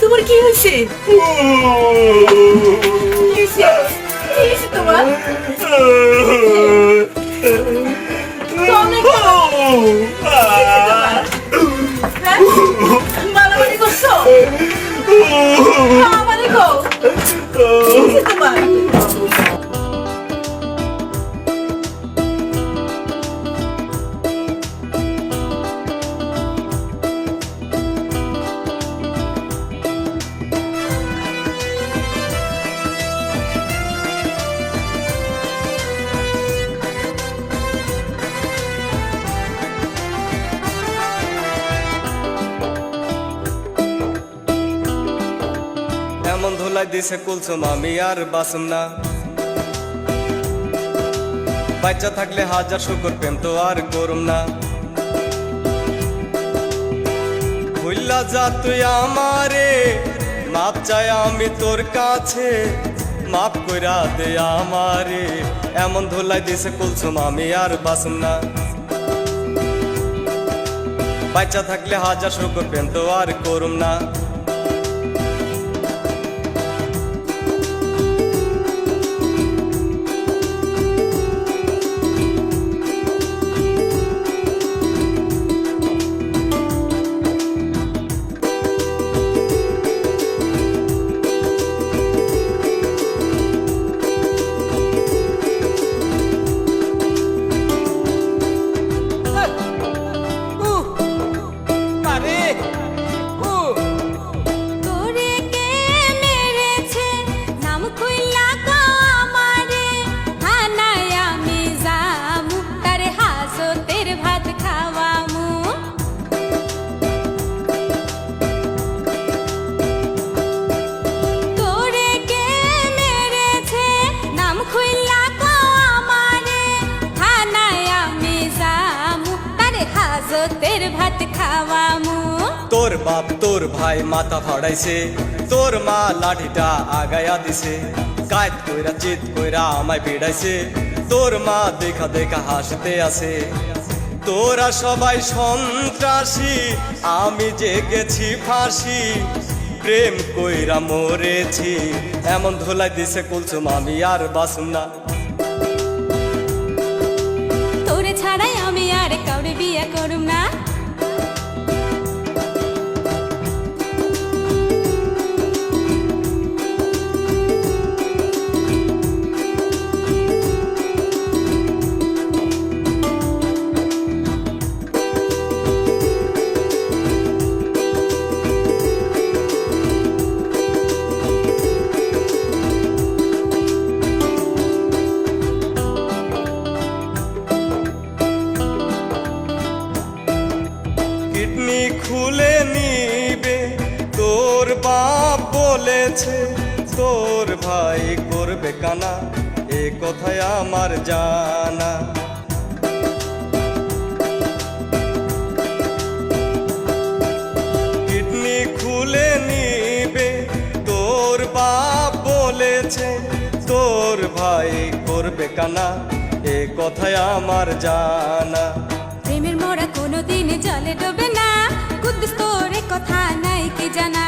তোমার কি হয়েছে? তোমার মারামারি করছো? মারামারি কর তোমার। এমন ধুলাই দিছে কুলসুম আমি আর বাসুম না। বাচ্চা থাকলে হাজার শুকর প্রেম তো আর করুম না। ভুল্লা যা তুই আমারে, মাপ চাই আমি তোর কাছে, মাপ কইরা দে আমারে। এমন ধুলাই দিছে কুলসুম আমি আর বাসুম না। বাচ্চা থাকলে হাজার শুকর প্রেম তো আর করুম না। তোর বাপ তোর ভাই মাথা ফাড়াইছে, তোর মা লাঠিটা আগায়া দিছে, কায়দ কইরা চিত কইরা আমায় ভিড়াইছে, তোর মা দেখা দেখা হাসতে আছে। তোরা সবাই সন্ত্রাসী, আমি যে গেছি ফাঁসি, প্রেম কইরা মরেছি। এমন ধুলাই দিছে কুলসুম আমি আর বাসুম না। তোরে ছাড়াই আমি আর কাউরে বিয়ে করুম না। কিডনি খুলে নিবে তোর বাপ বলেছে, তোর ভাই করবে কানা, এ কথায় আমার জানা। কিডনি খুলে নিবে তোর বাপ বলেছে, তোর ভাই করবে কানা, এ কথায় আমার জানা। প্রেমের মোড়া কোনোদিন জলে ডোবে না, কুদ্দুস তোর কথা নাই কি জানা।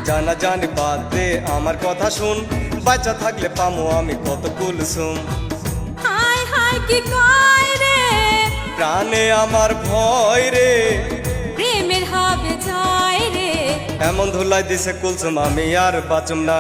জানা জানি বাদ দে আমার কথা শুন, বাচ্চা থাকলে পামো আমি কত কুলসুম। হায় হায় কি কয় রে, প্রাণে আমার ভয় রে, প্রেমের হবে জয় রে। এমন ধুলাই দিছে কুলসুম আমি আর বাঁচুম না।